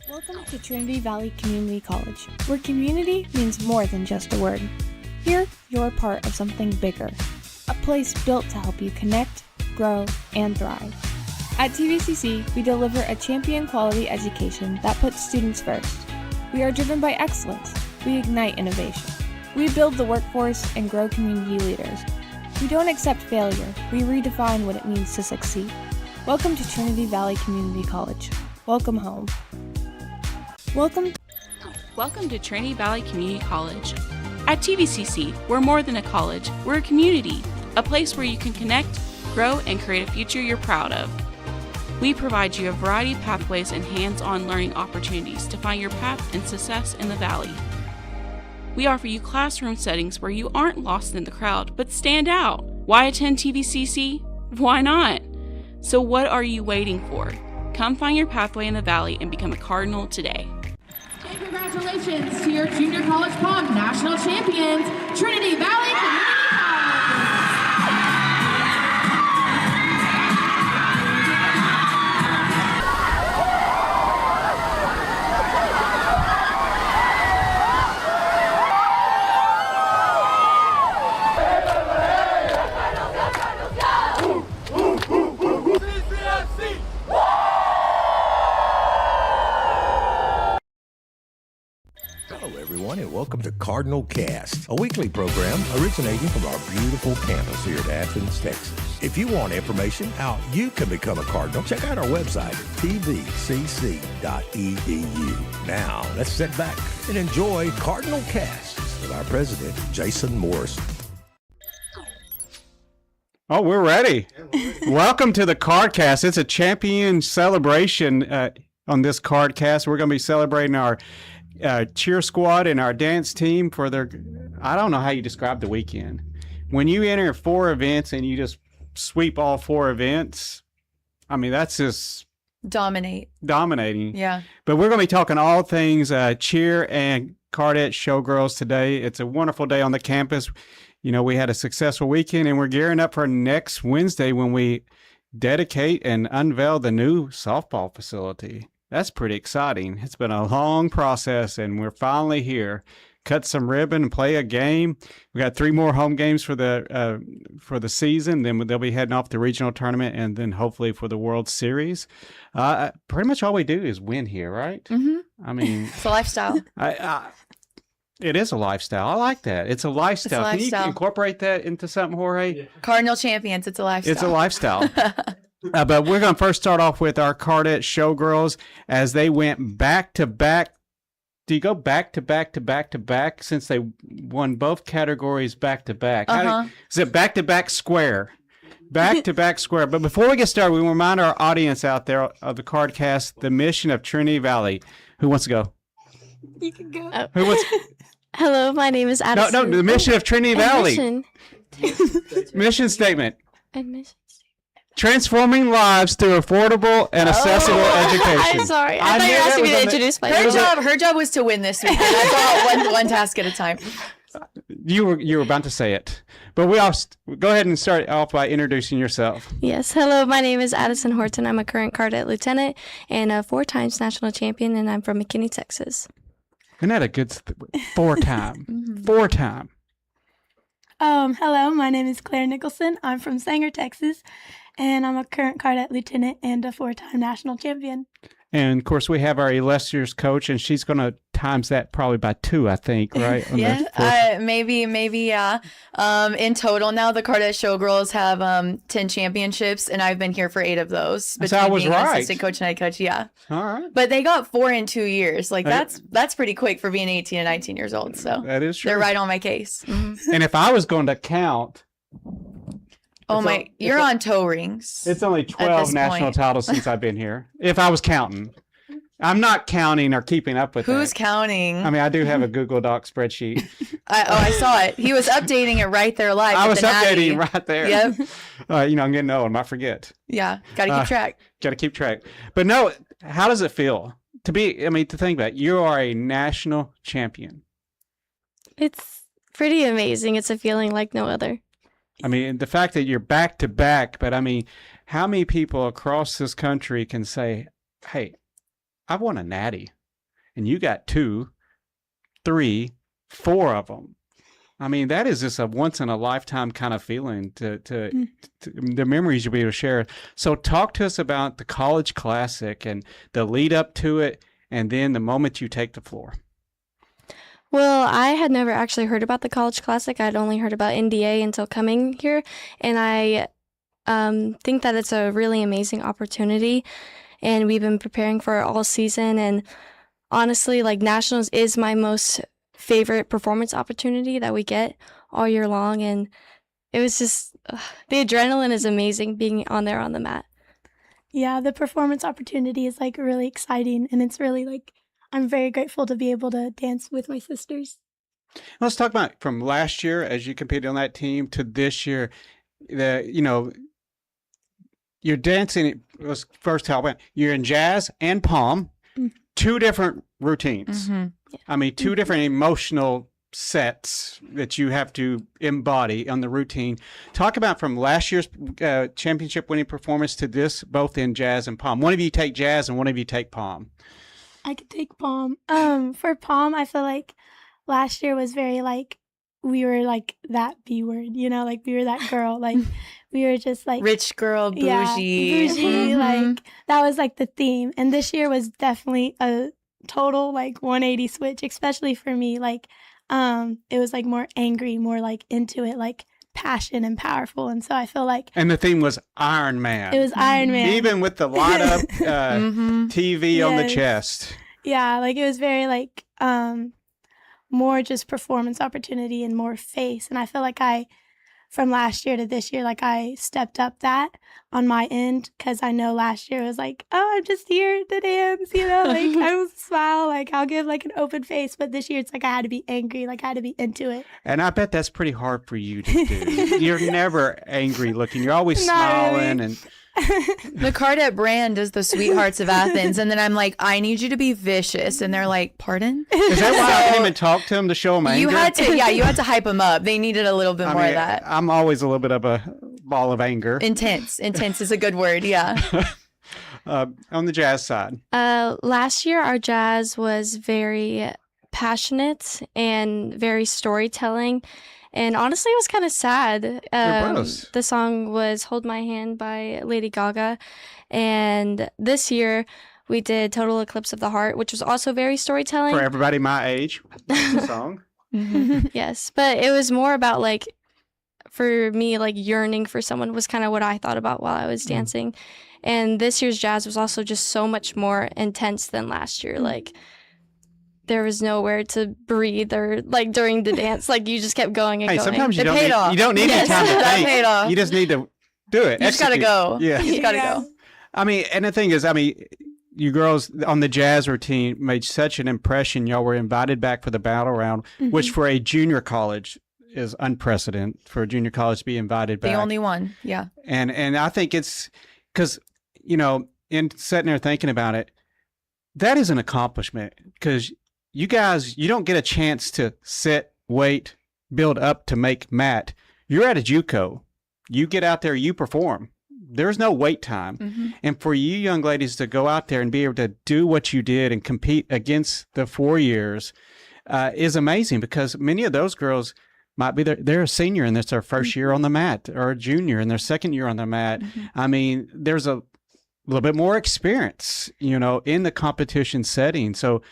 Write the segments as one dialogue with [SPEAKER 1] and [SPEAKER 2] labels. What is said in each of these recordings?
[SPEAKER 1] Welcome to Trinity Valley Community College, where community means more than just a word. Here, you're part of something bigger, a place built to help you connect, grow, and thrive. At TVCC, we deliver a champion quality education that puts students first. We are driven by excellence. We ignite innovation. We build the workforce and grow community leaders. We don't accept failure. We redefine what it means to succeed. Welcome to Trinity Valley Community College. Welcome home. Welcome
[SPEAKER 2] to Trinity Valley Community College. At TVCC, we're more than a college. We're a community, a place where you can connect, grow, and create a future you're proud of. We provide you a variety of pathways and hands-on learning opportunities to find your path and success in the Valley. We offer you classroom settings where you aren't lost in the crowd, but stand out. Why attend TVCC? Why not? So what are you waiting for? Come find your pathway in the Valley and become a Cardinal today.
[SPEAKER 3] And congratulations to your Junior College Prom National Champions, Trinity Valley Community
[SPEAKER 4] And welcome to Cardinal Cast, a weekly program originating from our beautiful campus here at Athens, Texas. If you want information how you can become a Cardinal, check out our website at tvcc.edu. Now, let's sit back and enjoy Cardinal Cast with our president, Jason Morrison.
[SPEAKER 5] Oh, we're ready. Welcome to the Cardcast. It's a champion celebration on this Cardcast. We're going to be celebrating our cheer squad and our dance team for their, I don't know how you describe the weekend. When you enter 4 events and you just sweep all 4 events, I mean, that's just dominating.
[SPEAKER 6] Yeah.
[SPEAKER 5] But we're going to be talking all things cheer and Cardette Showgirls today. It's a wonderful day on the campus. You know, we had a successful weekend and we're gearing up for next Wednesday when we dedicate and unveil the new softball facility. That's pretty exciting. It's been a long process, and we're finally here. Cut some ribbon and play a game. We got 3 more home games for the season. Then they'll be heading off the regional tournament, and then hopefully for the World Series. Pretty much all we do is win here, right?
[SPEAKER 6] Mm-hmm.
[SPEAKER 5] I mean,
[SPEAKER 6] it's a lifestyle.
[SPEAKER 5] It is a lifestyle. I like that. It's a lifestyle. Can you incorporate that into something, Jorge?
[SPEAKER 6] Yeah. Cardinal champions. It's a lifestyle.
[SPEAKER 5] It's a lifestyle. But we're going to first start off with our Cardette Showgirls as they went back to back. Do you go back to back to back to back since they won both categories back to back? Is it back to back square? Back to back square. But before we get started, we remind our audience out there of the Cardcast, the mission of Trinity Valley. Who wants to go?
[SPEAKER 1] You can go.
[SPEAKER 5] Who wants?
[SPEAKER 7] Hello, my name is Addison.
[SPEAKER 5] No, the mission of Trinity Valley. Mission statement.
[SPEAKER 7] Admission.
[SPEAKER 5] Transforming lives through affordable and accessible education.
[SPEAKER 7] I'm sorry. I thought you were asking me to introduce myself.
[SPEAKER 6] Her job was to win this week. That's all one task at a time.
[SPEAKER 5] You were about to say it. But go ahead and start off by introducing yourself.
[SPEAKER 7] Yes. Hello, my name is Addison Horton. I'm a current Cardette lieutenant and a 4-time national champion, and I'm from McKinney, Texas.
[SPEAKER 5] Isn't that a good 4-time? 4-time.
[SPEAKER 8] Hello, my name is Claire Nicholson. I'm from Sanger, Texas, and I'm a current Cardette lieutenant and a 4-time national champion.
[SPEAKER 5] And, of course, we have our illustrious coach, and she's going to times that probably by 2, I think, right?
[SPEAKER 6] Yeah, maybe, yeah. In total now, the Cardette Showgirls have 10 championships, and I've been here for 8 of those.
[SPEAKER 5] So I was right.
[SPEAKER 6] Assistant coach and head coach, yeah.
[SPEAKER 5] All right.
[SPEAKER 6] But they got 4 in 2 years. Like, that's pretty quick for being 18 and 19 years old. So
[SPEAKER 5] that is true.
[SPEAKER 6] They're right on my case. Mm-hmm.
[SPEAKER 5] And if I was going to count...
[SPEAKER 6] You're on toe rings.
[SPEAKER 5] It's only 12 national titles since I've been here. If I was counting. I'm not counting or keeping up with
[SPEAKER 6] Who's counting?
[SPEAKER 5] I mean, I do have a Google Doc spreadsheet.
[SPEAKER 6] I saw it. He was updating it right there live.
[SPEAKER 5] I was updating right there.
[SPEAKER 6] Yep.
[SPEAKER 5] I'm getting old. I might forget.
[SPEAKER 6] Yeah. Got to keep track.
[SPEAKER 5] Got to keep track. But no, how does it feel to think about it? You are a national champion.
[SPEAKER 7] It's pretty amazing. It's a feeling like no other.
[SPEAKER 5] I mean, the fact that you're back to back, but I mean, how many people across this country can say, hey, I've won a natty, and you got 2, 3, 4 of them. I mean, that is just a once in a lifetime kind of feeling to the memories you'll be able to share. So talk to us about the College Classic and the lead up to it, and then the moment you take the floor.
[SPEAKER 7] Well, I had never actually heard about the College Classic. I'd only heard about NDA until coming here, and I think that it's a really amazing opportunity, and we've been preparing for it all season, and honestly, like, Nationals is my most favorite performance opportunity that we get all year long, and it was just the adrenaline is amazing being on there on the mat.
[SPEAKER 8] Yeah, the performance opportunity is like really exciting, and it's really like I'm very grateful to be able to dance with my sisters.
[SPEAKER 5] Let's talk about from last year as you competed on that team to this year. You're dancing. Let's first tell me you're in jazz and pom, 2 different routines. I mean, 2 different emotional sets that you have to embody on the routine. Talk about from last year's championship winning performance to this, both in jazz and pom. One of you take jazz and one of you take pom.
[SPEAKER 8] I could take pom. For pom, I feel like last year was very like we were like that B word, like we were that girl, like we were just like
[SPEAKER 6] Rich girl, bougie.
[SPEAKER 8] Yeah, bougie, like that was like the theme. And this year was definitely a total like 180 switch, especially for me. Like it was like more angry, more like into it, like passion and powerful. And so I feel like
[SPEAKER 5] And the theme was Iron Man.
[SPEAKER 8] it was Iron Man.
[SPEAKER 5] Even with the light up TV on the
[SPEAKER 8] Yes.
[SPEAKER 5] chest.
[SPEAKER 8] Yeah, like it was very like more just performance opportunity and more face. And I feel like from last year to this year, like I stepped up that on my end, because I know last year was like, oh, I'm just here to dance, like I will smile, like I'll give like an open face. But this year it's like I had to be angry, like I had to be into it.
[SPEAKER 5] And I bet that's pretty hard for you to do. You're never angry looking. You're always
[SPEAKER 8] Not
[SPEAKER 5] smiling
[SPEAKER 8] really.
[SPEAKER 5] and
[SPEAKER 6] The Cardette brand is the Sweethearts of Athens, and then I'm like, I need you to be vicious, and they're like, pardon?
[SPEAKER 5] is that why I came and talked to him to show him anger?
[SPEAKER 6] You had to hype them up. They needed a little bit more of that.
[SPEAKER 5] I'm always a little bit of a ball of anger.
[SPEAKER 6] Intense is a good word. Yeah.
[SPEAKER 5] On the jazz side.
[SPEAKER 7] Last year, our jazz was very passionate and very storytelling. And honestly, it was kind of sad.
[SPEAKER 5] It was.
[SPEAKER 7] The song was Hold My Hand by Lady Gaga. And this year, we did Total Eclipse of the Heart, which was also very storytelling.
[SPEAKER 5] For everybody my age, the song.
[SPEAKER 7] Yes, but it was more about like, for me, like yearning for someone was kind of what I thought about while I was dancing. And this year's jazz was also just so much more intense than last year. Like, there was nowhere to breathe or like during the dance, like you just kept going and
[SPEAKER 5] Hey,
[SPEAKER 7] going.
[SPEAKER 5] sometimes you
[SPEAKER 6] It
[SPEAKER 5] don't
[SPEAKER 6] paid
[SPEAKER 5] need,
[SPEAKER 6] off.
[SPEAKER 5] you don't need any
[SPEAKER 6] Yes,
[SPEAKER 5] time to
[SPEAKER 6] that
[SPEAKER 5] think.
[SPEAKER 6] paid off.
[SPEAKER 5] You just need to do it.
[SPEAKER 6] You just gotta
[SPEAKER 5] Execute.
[SPEAKER 6] go.
[SPEAKER 5] Yeah.
[SPEAKER 6] You just gotta
[SPEAKER 8] Yeah.
[SPEAKER 6] go.
[SPEAKER 5] I mean, and the thing is, you girls on the jazz routine made such an impression. Y'all were invited back for the battle round, which for a junior college is unprecedented for a junior college to be invited back.
[SPEAKER 6] The only one. Yeah.
[SPEAKER 5] And I think it's because, in sitting there thinking about it, that is an accomplishment because you guys, you don't get a chance to sit, wait, build up to make mat. You're at a JUCO. You get out there, you perform. There's no wait time. And for you young ladies to go out there and be able to do what you did and compete against the 4 years is amazing because many of those girls might be they're a senior and it's their first year on the mat or a junior and their second year on the mat. I mean, there's a little bit more experience, in the competition setting. So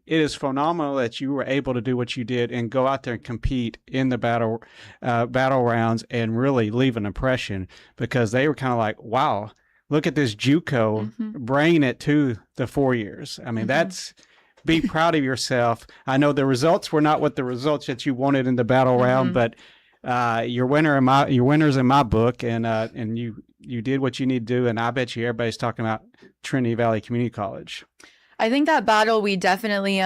[SPEAKER 5] it is phenomenal that you were able to do what you did and go out there and compete in the battle rounds and really leave an impression because they were kind of like, wow, look at this JUCO bringing it to the 4 years. I mean, that's be proud of yourself. I know the results were not what the results that you wanted in the battle round, but you're winners in my book, and you did what you need to do. And I bet you everybody's talking about Trinity Valley Community College.
[SPEAKER 6] I think that battle, we definitely,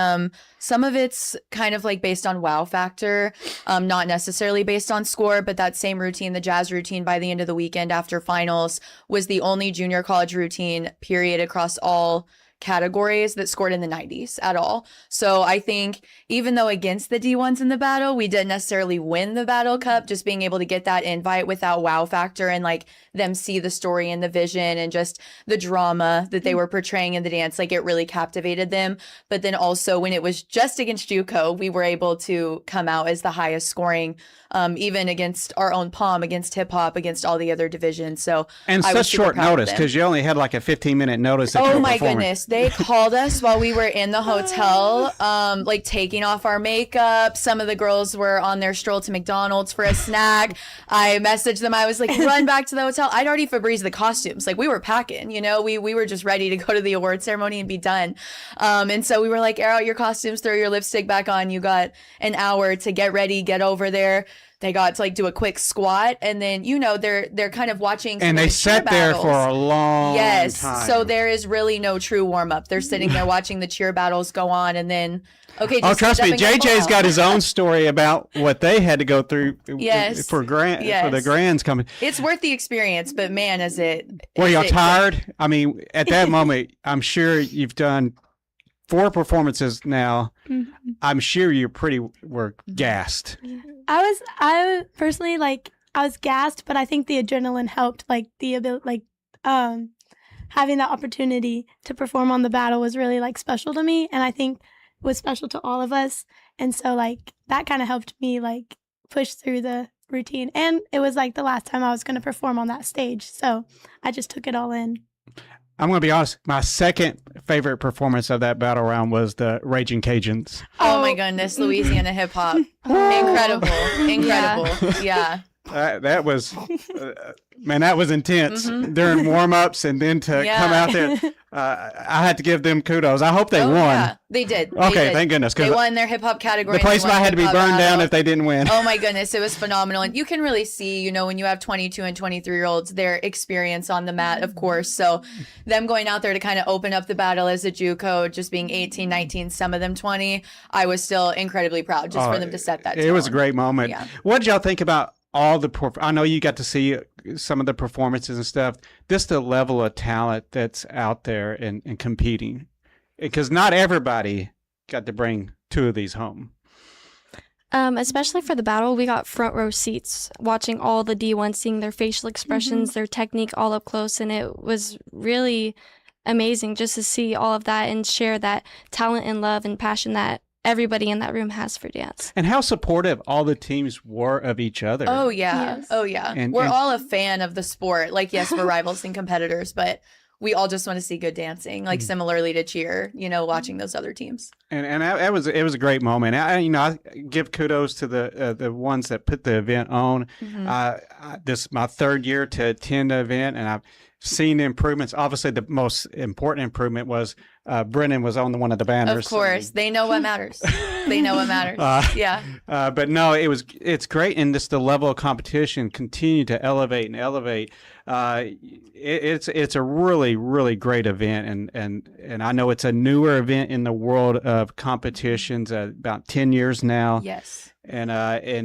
[SPEAKER 6] some of it's kind of like based on wow factor, not necessarily based on score, but that same routine, the jazz routine by the end of the weekend after finals was the only junior college routine period across all categories that scored in the 90s at all. So I think even though against the D1s in the battle, we didn't necessarily win the Battle Cup, just being able to get that invite without wow factor and like them see the story and the vision and just the drama that they were portraying in the dance, like it really captivated them. But then also when it was just against JUCO, we were able to come out as the highest scoring, even against our own POM, against hip hop, against all the other divisions. So
[SPEAKER 5] And
[SPEAKER 6] I was
[SPEAKER 5] such
[SPEAKER 6] super
[SPEAKER 5] short
[SPEAKER 6] proud of
[SPEAKER 5] notice
[SPEAKER 6] them.
[SPEAKER 5] because you only had like a 15-minute notice. That you
[SPEAKER 6] Oh
[SPEAKER 5] were
[SPEAKER 6] my
[SPEAKER 5] performing.
[SPEAKER 6] goodness. They called us while we were in the hotel, like taking off our makeup. Some of the girls were on their stroll to McDonald's for a snack. I messaged them. I was like, run back to the hotel. I'd already Febreze the costumes. Like we were packing, you know, we were just ready to go to the award ceremony and be done. And so we were like, air out your costumes, throw your lipstick back on. You got an hour to get ready, get over there. They got to like do a quick squat, and then you know they're kind of watching. Some
[SPEAKER 5] And
[SPEAKER 6] of
[SPEAKER 5] they
[SPEAKER 6] the cheer
[SPEAKER 5] sat there
[SPEAKER 6] battles.
[SPEAKER 5] for a long
[SPEAKER 6] Yes.
[SPEAKER 5] time.
[SPEAKER 6] So there is really no true warm up. They're sitting there watching the cheer battles go on, and then okay.
[SPEAKER 5] Oh,
[SPEAKER 6] Just
[SPEAKER 5] trust
[SPEAKER 6] stand
[SPEAKER 5] me,
[SPEAKER 6] up and go
[SPEAKER 5] JJ's
[SPEAKER 6] ball.
[SPEAKER 5] got his own story about what they had to go through
[SPEAKER 6] Yes.
[SPEAKER 5] for for the
[SPEAKER 6] Yes.
[SPEAKER 5] grands coming.
[SPEAKER 6] It's worth the experience, but man, is it?
[SPEAKER 5] Were
[SPEAKER 6] is
[SPEAKER 5] y'all
[SPEAKER 6] it-
[SPEAKER 5] tired? I mean, at that moment, I'm sure you've done 4 performances now. I'm sure you were gassed.
[SPEAKER 8] I personally like I was gassed, but I think the adrenaline helped. Like the ability, like having that opportunity to perform on the battle was really like special to me, and I think it was special to all of us. And so like that kind of helped me like push through the routine, and it was like the last time I was going to perform on that stage, so I just took it all in.
[SPEAKER 5] I'm going to be honest. My second favorite performance of that battle round was the Raging Cajuns.
[SPEAKER 6] Oh my goodness, Louisiana hip hop, incredible, incredible, yeah.
[SPEAKER 5] That was, man, that was intense during warm-ups, and then to
[SPEAKER 6] Yeah.
[SPEAKER 5] come out there. I had to give them kudos. I hope they won.
[SPEAKER 6] Yeah, they did. They
[SPEAKER 5] Okay,
[SPEAKER 6] did.
[SPEAKER 5] thank goodness, 'cause
[SPEAKER 6] They won their hip hop category.
[SPEAKER 5] The place
[SPEAKER 6] and they
[SPEAKER 5] might
[SPEAKER 6] won
[SPEAKER 5] have to be
[SPEAKER 6] hip-hop
[SPEAKER 5] burned down
[SPEAKER 6] battle.
[SPEAKER 5] if they didn't win.
[SPEAKER 6] Oh my goodness, it was phenomenal. And you can really see, you know, when you have 22 and 23-year-olds, their experience on the mat, of course. So them going out there to kind of open up the battle as a JUCO, just being 18, 19, some of them 20, I was still incredibly proud just for them to set that
[SPEAKER 5] It was a
[SPEAKER 6] tone.
[SPEAKER 5] great moment.
[SPEAKER 6] Yeah.
[SPEAKER 5] What did y'all think about all the I know you got to see some of the performances and stuff. Just the level of talent that's out there and competing, because not everybody got to bring 2 of these home.
[SPEAKER 7] Especially for the battle, we got front row seats watching all the D1s, seeing their facial expressions, their technique all up close, and it was really amazing just to see all of that and share that talent and love and passion that everybody in that room has for dance.
[SPEAKER 5] And how supportive all the teams were of each other.
[SPEAKER 6] Oh yeah.
[SPEAKER 8] Yes.
[SPEAKER 6] Oh yeah.
[SPEAKER 5] And-
[SPEAKER 6] We're
[SPEAKER 5] and-
[SPEAKER 6] all a fan of the sport. Like, yes, we're rivals and competitors, but we all just want to see good dancing, like similarly to cheer, you know, watching those other teams.
[SPEAKER 5] And it was a great moment. I give kudos to the ones that put the event on. This is my 3rd year to attend the event, and I've seen the improvements. Obviously, the most important improvement was Brennan was on one of the banners.
[SPEAKER 6] Of course, they know what matters. They know what matters. Yeah.
[SPEAKER 5] But no, it's great, and just the level of competition continue to elevate and elevate. It's a really, really great event, and I know it's a newer event in the world of competitions, about 10 years now.
[SPEAKER 6] Yes.
[SPEAKER 5] And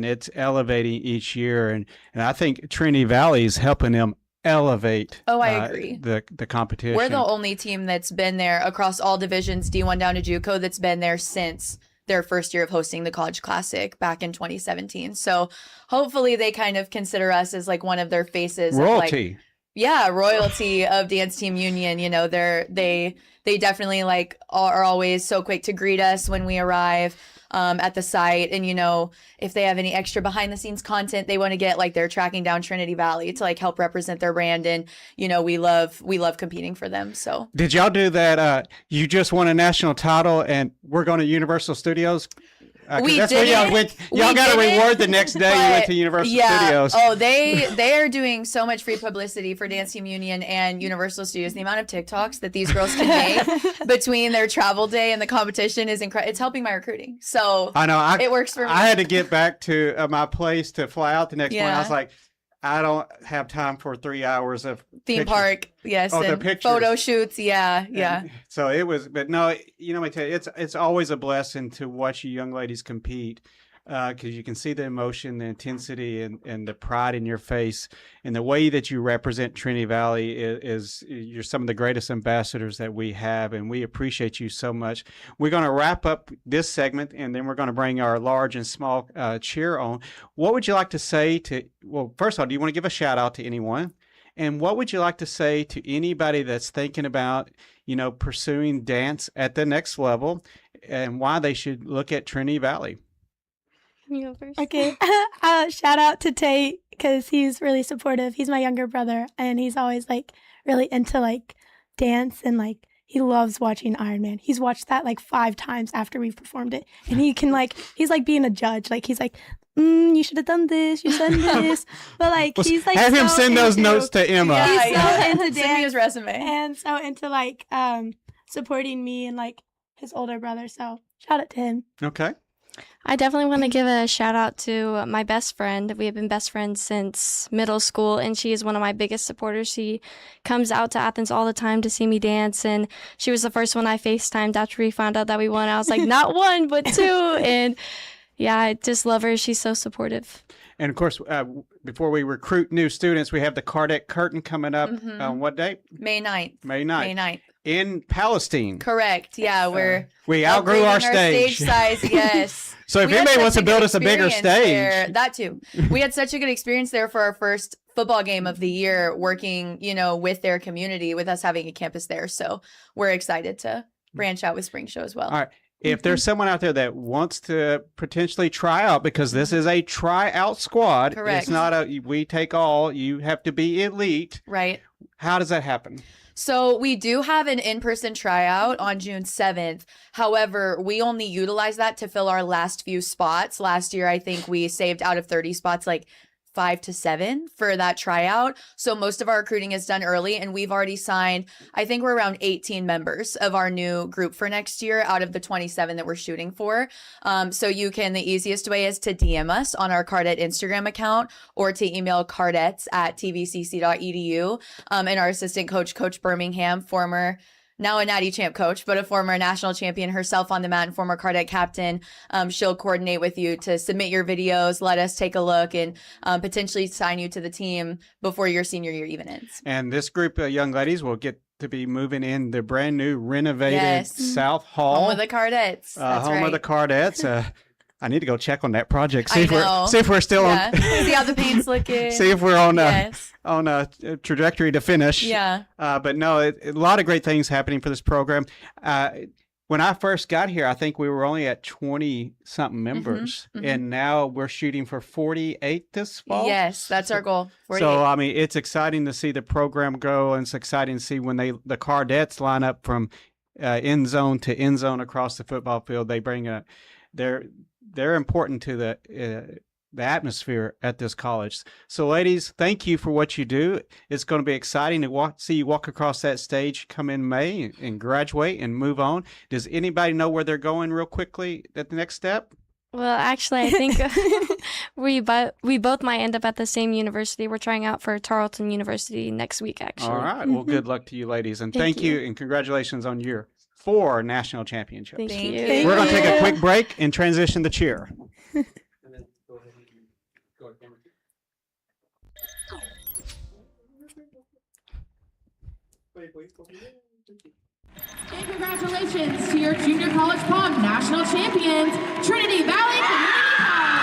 [SPEAKER 5] it's elevating each year, and I think Trinity Valley is helping them elevate.
[SPEAKER 6] Oh, I agree.
[SPEAKER 5] The competition.
[SPEAKER 6] We're the only team that's been there across all divisions, D1 down to JUCO, that's been there since their first year of hosting the College Classic back in 2017. So hopefully they kind of consider us as like one of their faces.
[SPEAKER 5] royalty.
[SPEAKER 6] Royalty of Dance Team Union. You know, they definitely like are always so quick to greet us when we arrive at the site. And, you know, if they have any extra behind the scenes content they want to get, like they're tracking down Trinity Valley to like help represent their brand. And, you know, we love competing for them. So
[SPEAKER 5] Did y'all do that? You just won a national title, and we're going to Universal Studios. 'Cause
[SPEAKER 6] We
[SPEAKER 5] that's where y'all
[SPEAKER 6] didn't.
[SPEAKER 5] went.
[SPEAKER 6] We
[SPEAKER 5] Y'all got a
[SPEAKER 6] didn't,
[SPEAKER 5] reward the next day. You went
[SPEAKER 6] but
[SPEAKER 5] to Universal
[SPEAKER 6] yeah.
[SPEAKER 5] Studios.
[SPEAKER 6] Oh, they are doing so much free publicity for Dance Team Union and Universal Studios. The amount of TikToks that these girls can make between their travel day and the competition is incredible. It's helping my recruiting. So
[SPEAKER 5] I know.
[SPEAKER 6] it works for me.
[SPEAKER 5] I had to get back to my place to fly out the next morning. I
[SPEAKER 6] Yeah.
[SPEAKER 5] was like, I don't have time for 3 hours of
[SPEAKER 6] Theme
[SPEAKER 5] pictures.
[SPEAKER 6] park, yes,
[SPEAKER 5] Oh, the
[SPEAKER 6] and
[SPEAKER 5] pictures.
[SPEAKER 6] photo shoots. Yeah.
[SPEAKER 5] And so it was, but no, you know, I tell you, it's always a blessing to watch you young ladies compete. because you can see the emotion, the intensity, and the pride in your face, and the way that you represent Trinity Valley is you're some of the greatest ambassadors that we have, and we appreciate you so much. We're going to wrap up this segment, and then we're going to bring our large and small cheer on. What would you like to say to? Well, first of all, do you want to give a shout out to anyone? And what would you like to say to anybody that's thinking about, pursuing dance at the next level, and why they should look at Trinity Valley?
[SPEAKER 7] You go first.
[SPEAKER 8] Okay. Shout out to Tate because he's really supportive. He's my younger brother, and he's always like really into like dance, and like he loves watching Iron Man. He's watched that like 5 times after we've performed it, and he can like he's like being a judge. Like he's like, you should have done this. You should have done this. But like he's like
[SPEAKER 5] have him
[SPEAKER 8] so
[SPEAKER 5] send those
[SPEAKER 8] into-
[SPEAKER 5] notes to Emma.
[SPEAKER 6] Yeah,
[SPEAKER 8] He's so
[SPEAKER 6] yeah.
[SPEAKER 8] into
[SPEAKER 6] Send me
[SPEAKER 8] dance
[SPEAKER 6] his resume.
[SPEAKER 8] and so into like supporting me and like his older brother. So shout out to him.
[SPEAKER 5] Okay.
[SPEAKER 7] I definitely want to give a shout out to my best friend. We have been best friends since middle school, and she is one of my biggest supporters. She comes out to Athens all the time to see me dance, and she was the first one I FaceTimed after we found out that we won. I was like, not 1, but 2. And yeah, I just love her. She's so supportive.
[SPEAKER 5] And of course, before we recruit new students, we have the Cardette Curtain coming up on what date?
[SPEAKER 6] May 9th.
[SPEAKER 5] May 9th.
[SPEAKER 6] May 9th.
[SPEAKER 5] In Palestine.
[SPEAKER 6] Correct. Yeah, we're
[SPEAKER 5] We outgrew our
[SPEAKER 6] upgrading
[SPEAKER 5] stage.
[SPEAKER 6] size. Yes.
[SPEAKER 5] So if
[SPEAKER 6] We had
[SPEAKER 5] anybody
[SPEAKER 6] such
[SPEAKER 5] wants to
[SPEAKER 6] a
[SPEAKER 5] build
[SPEAKER 6] good
[SPEAKER 5] us a bigger
[SPEAKER 6] experience
[SPEAKER 5] stage.
[SPEAKER 6] there. That too. We had such a good experience there for our first football game of the year, working, with their community, with us having a campus there. So we're excited to branch out with Spring Show as well.
[SPEAKER 5] All right. If there's someone out there that wants to potentially try out, because this is a tryout squad.
[SPEAKER 6] Correct.
[SPEAKER 5] It's not a we take all. You have to be elite.
[SPEAKER 6] Right.
[SPEAKER 5] How does that happen?
[SPEAKER 6] So we do have an in-person tryout on June 7th. However, we only utilize that to fill our last few spots. Last year, I think we saved out of 30 spots, like 5 to 7 for that tryout. So most of our recruiting is done early, and we've already signed, I think we're around 18 members of our new group for next year out of the 27 that we're shooting for. So the easiest way is to DM us on our Cardette Instagram account, or to email cardettes@tvcc.edu. And our assistant coach, Coach Birmingham, now a Natty Champ coach, but a former national champion herself on the mat and former Cardette captain. She'll coordinate with you to submit your videos, let us take a look, and potentially sign you to the team before your senior year even ends.
[SPEAKER 5] And this group of young ladies will get to be moving in the brand new renovated
[SPEAKER 6] Yes.
[SPEAKER 5] South Hall.
[SPEAKER 6] Home of the Cardettes. That's
[SPEAKER 5] home
[SPEAKER 6] right.
[SPEAKER 5] of the Cardettes. I need to go check on that project.
[SPEAKER 6] I know.
[SPEAKER 5] See if we're still
[SPEAKER 6] Yeah.
[SPEAKER 5] on.
[SPEAKER 6] See how the paint's looking.
[SPEAKER 5] See if we're on
[SPEAKER 6] Yes.
[SPEAKER 5] on a trajectory to finish.
[SPEAKER 6] Yeah.
[SPEAKER 5] But no, a lot of great things happening for this program. When I first got here, I think we were only at 20-something members, and now we're shooting for 48 this fall.
[SPEAKER 6] Yes, that's our goal. 48.
[SPEAKER 5] So, I mean, it's exciting to see the program grow, and it's exciting to see when the Cardettes line up from end zone to end zone across the football field. They bring they're important to the atmosphere at this college. So, ladies, thank you for what you do. It's going to be exciting to see you walk across that stage come in May and graduate and move on. Does anybody know where they're going real quickly at the next step?
[SPEAKER 7] Well, actually, I think we both might end up at the same university. We're trying out for Tarleton University next week, actually.
[SPEAKER 5] All right. Well, good luck to you, ladies. And thank you and congratulations on your 4 national championships.
[SPEAKER 7] Thank
[SPEAKER 6] Thank
[SPEAKER 7] you.
[SPEAKER 6] you.
[SPEAKER 5] We're going to take a quick break and transition to cheer.
[SPEAKER 3] And congratulations to your junior college prom national champions, Trinity Valley Community College.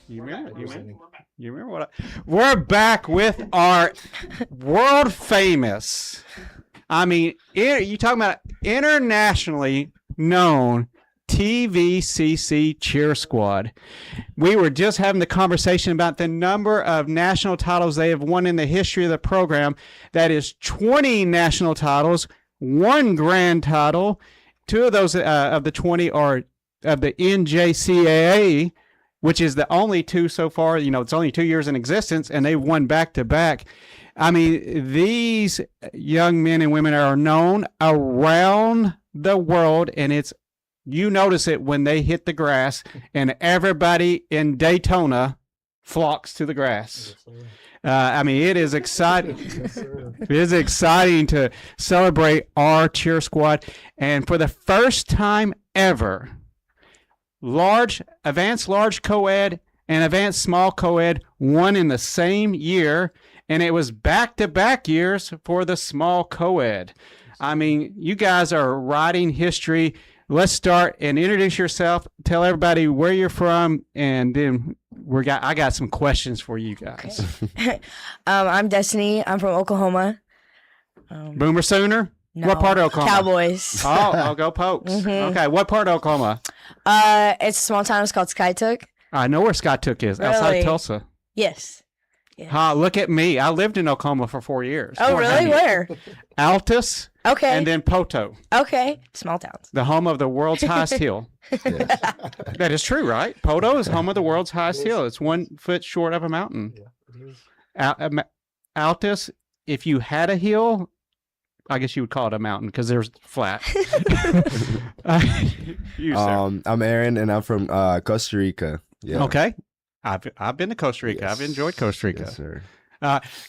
[SPEAKER 5] You remember what? We're back with our world famous. I mean, you talking about internationally known TVCC cheer squad. We were just having the conversation about the number of national titles they have won in the history of the program. That is 20 national titles, 1 grand title. 2 of those of the 20 are of the NJCAA, which is the only 2 so far. You know, it's only 2 years in existence, and they won back to back. I mean, these young men and women are known around the world, and you notice it when they hit the grass, and everybody in Daytona flocks to the grass. I mean, it is exciting. It is exciting to celebrate our cheer squad, and for the first time ever, advanced large co-ed and advanced small co-ed won in the same year, and it was back-to-back years for the small co-ed. I mean, you guys are writing history. Let's start and introduce yourself. Tell everybody where you're from, and then I got some questions for you guys.
[SPEAKER 9] Okay. I'm Destiny. I'm from Oklahoma.
[SPEAKER 5] Boomer Sooner?
[SPEAKER 9] No.
[SPEAKER 5] What part of Oklahoma?
[SPEAKER 9] Cowboys.
[SPEAKER 5] Oh, I'll go Pokes. Okay, what part of Oklahoma?
[SPEAKER 9] It's a small town. It's called Skytook.
[SPEAKER 5] I know where Skytook is, outside
[SPEAKER 9] Really?
[SPEAKER 5] of Tulsa.
[SPEAKER 9] Yes.
[SPEAKER 5] Look at me. I lived in Oklahoma for 4 years.
[SPEAKER 9] Oh, really? Where?
[SPEAKER 5] Altus.
[SPEAKER 9] Okay.
[SPEAKER 5] And then Poto,
[SPEAKER 9] Okay. Small towns.
[SPEAKER 5] the home of the world's highest hill. That is true, right? Poto is home of the world's highest hill. It's 1 foot short of a mountain. Altus, if you had a hill, I guess you would call it a mountain because there's flat. You, sir.
[SPEAKER 10] I'm Aaron, and I'm from Costa Rica. Yeah.
[SPEAKER 5] Okay. I've been to Costa Rica.
[SPEAKER 10] Yes.
[SPEAKER 5] I've enjoyed Costa Rica.
[SPEAKER 10] Yes, sir.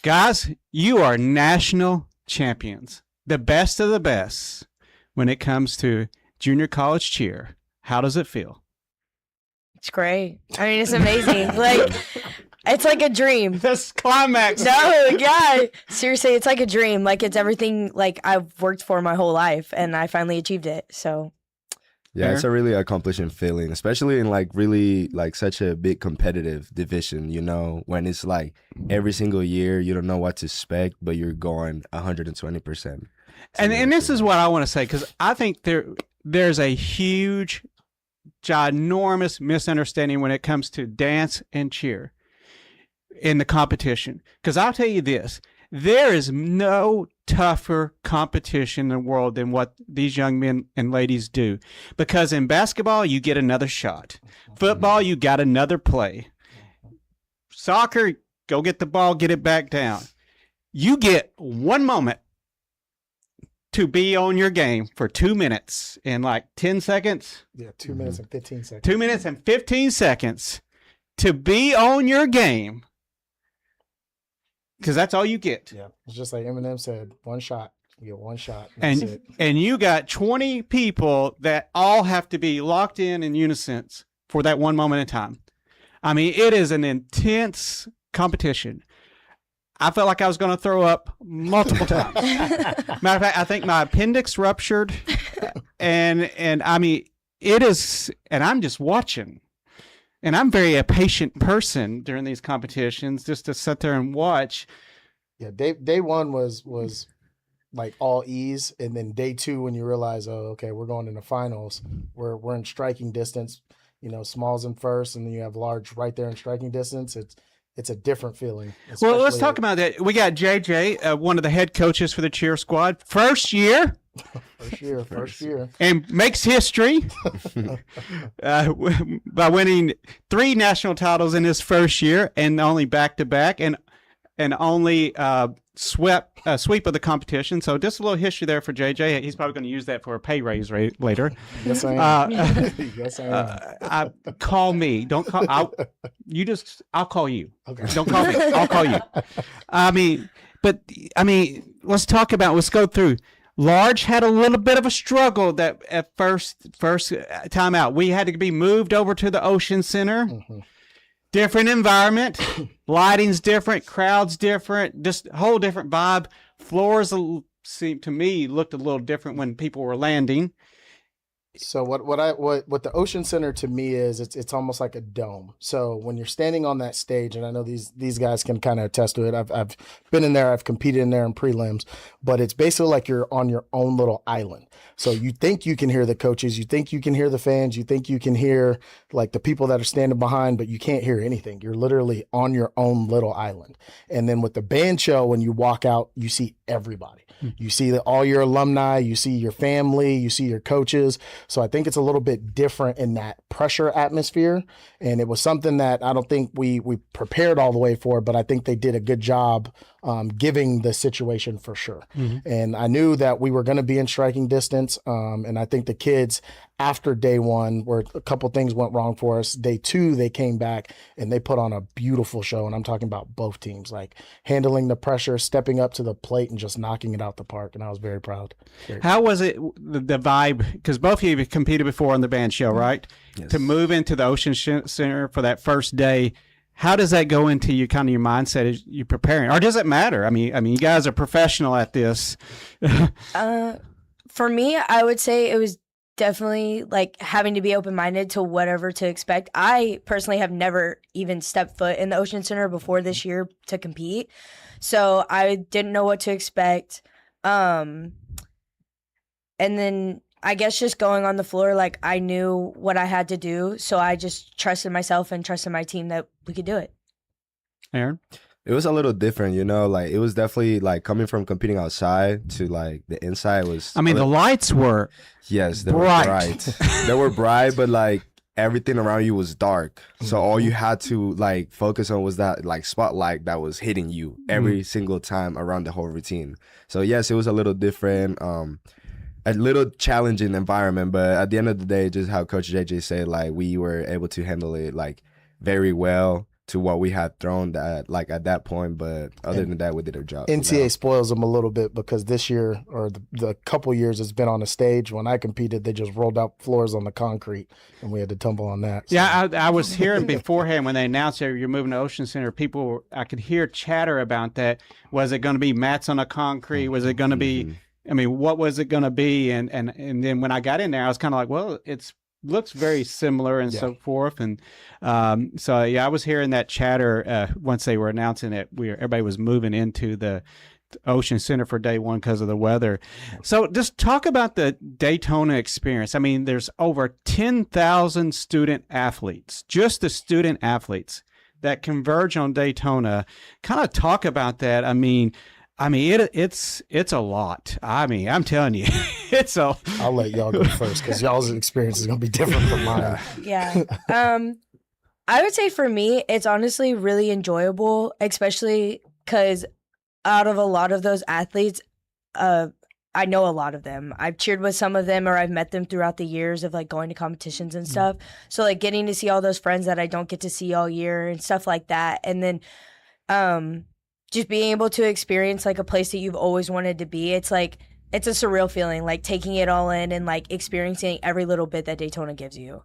[SPEAKER 5] Guys, you are national champions, the best of the best when it comes to junior college cheer. How does it feel?
[SPEAKER 9] It's great. I mean, it's amazing. It's like a dream.
[SPEAKER 5] This climax.
[SPEAKER 9] No, yeah. Seriously, it's like a dream. It's everything I've worked for my whole life, and I finally achieved it. So.
[SPEAKER 10] Yeah, it's a really accomplishing feeling, especially in really such a big competitive division, when it's every single year you don't know what to expect, but you're going 120%.
[SPEAKER 5] And this is what I want to say, because I think there's a huge, ginormous misunderstanding when it comes to dance and cheer in the competition. Because I'll tell you this, there is no tougher competition in the world than what these young men and ladies do. Because in basketball, you get another shot. Football, you got another play. Soccer, go get the ball, get it back down. You get 1 moment to be on your game for 2 minutes in 10 seconds.
[SPEAKER 11] Yeah, 2 minutes and 15 seconds.
[SPEAKER 5] 2 minutes and 15 seconds to be on your game. Because that's all you get.
[SPEAKER 11] Yeah, it's just like Eminem said, 1 shot. You get 1 shot. And that's it.
[SPEAKER 5] And you got 20 people that all have to be locked in unison for that 1 moment in time. I mean, it is an intense competition. I felt like I was going to throw up multiple times. Matter of fact, I think my appendix ruptured. And I mean, it is, and I'm just watching. And I'm a patient person during these competitions, just to sit there and watch.
[SPEAKER 11] Yeah, day 1 was all ease, and then day 2 when you realize, oh, okay, we're going into finals. We're in striking distance. Small's in first, and then you have large right there in striking distance. It's a different feeling.
[SPEAKER 5] Well, let's talk about that. We got JJ, one of the head coaches for the cheer squad, first year.
[SPEAKER 11] First year.
[SPEAKER 5] And makes history by winning 3 national titles in his first year, and only back-to-back, and only sweep of the competition. So just a little history there for JJ. He's probably going to use that for a pay raise later.
[SPEAKER 11] Yes, I am. Yes, I am.
[SPEAKER 5] Call me. Don't call. I'll call you.
[SPEAKER 11] Okay.
[SPEAKER 5] Don't call me. I'll call you. Let's go through. Large had a little bit of a struggle that at first time out. We had to be moved over to the Ocean Center. Mm-hmm. Different environment, lighting's different, crowd's different, just a whole different vibe. Floors seemed to me looked a little different when people were landing.
[SPEAKER 11] So what the Ocean Center to me is, it's almost like a dome. So when you're standing on that stage, and I know these guys can kind of attest to it. I've been in there, I've competed in there in prelims, but it's basically like you're on your own little island. So you think you can hear the coaches, you think you can hear the fans, you think you can hear like the people that are standing behind, but you can't hear anything. You're literally on your own little island. And then with the band show, when you walk out, you see everybody. You see all your alumni, you see your family, you see your coaches. So I think it's a little bit different in that pressure atmosphere. And it was something that I don't think we prepared all the way for, but I think they did a good job giving the situation for sure. And I knew that we were going to be in striking distance. And I think the kids after day one, where a couple things went wrong for us, day two, they came back and they put on a beautiful show. And I'm talking about both teams, like handling the pressure, stepping up to the plate and just knocking it out the park. And I was very proud.
[SPEAKER 5] How was it, the vibe? Because both of you have competed before on the band show, right?
[SPEAKER 10] Yes.
[SPEAKER 5] To move into the Ocean Center for that first day, how does that go into your kind of your mindset as you preparing, or does it matter? I mean, you guys are professional at this.
[SPEAKER 9] For me, I would say it was definitely like having to be open-minded to whatever to expect. I personally have never even stepped foot in the Ocean Center before this year to compete, so I didn't know what to expect. And then I guess just going on the floor, like I knew what I had to do, so I just trusted myself and trusted my team that we could do it.
[SPEAKER 5] Aaron?
[SPEAKER 10] It was a little different, you know, like it was definitely like coming from competing outside to like the inside was.
[SPEAKER 5] I mean, the lights were
[SPEAKER 10] they
[SPEAKER 5] bright.
[SPEAKER 10] were bright. They were bright, but like everything around you was dark. So all you had to like focus on was that like spotlight that was hitting you every single time around the whole routine. So yes, it was a little different, a little challenging environment, but at the end of the day, just how Coach JJ said, like we were able to handle it like very well to what we had thrown that like at that point, but other than that, we did our job.
[SPEAKER 11] NCAA spoils them a little bit because this year, or the couple years it's been on the stage, when I competed, they just rolled out floors on the concrete and we had to tumble on that. So.
[SPEAKER 5] Yeah, I was hearing beforehand when they announced that you're moving to Ocean Center, I could hear chatter about that. Was it going to be mats on the concrete? Was it going to be, I mean, what was it going to be? And then when I got in there, I was kind of like, well, it's looks very similar and so forth. And so, yeah, I was hearing that chatter once they were announcing it. Everybody was moving into the Ocean Center for day one because of the weather. So just talk about the Daytona experience. I mean, there's over 10,000 student athletes, just the student athletes that converge on Daytona. Kind of talk about that. I mean, it's a lot. I mean, I'm telling you, it's a.
[SPEAKER 11] I'll let y'all go first because y'all's experience is going to be different from mine.
[SPEAKER 9] Yeah. I would say for me, it's honestly really enjoyable, especially because out of a lot of those athletes, I know a lot of them. I've cheered with some of them, or I've met them throughout the years of like going to competitions and stuff. So like getting to see all those friends that I don't get to see all year and stuff like that. And then, just being able to experience like a place that you've always wanted to be, it's like, it's a surreal feeling, like taking it all in and like experiencing every little bit that Daytona gives you.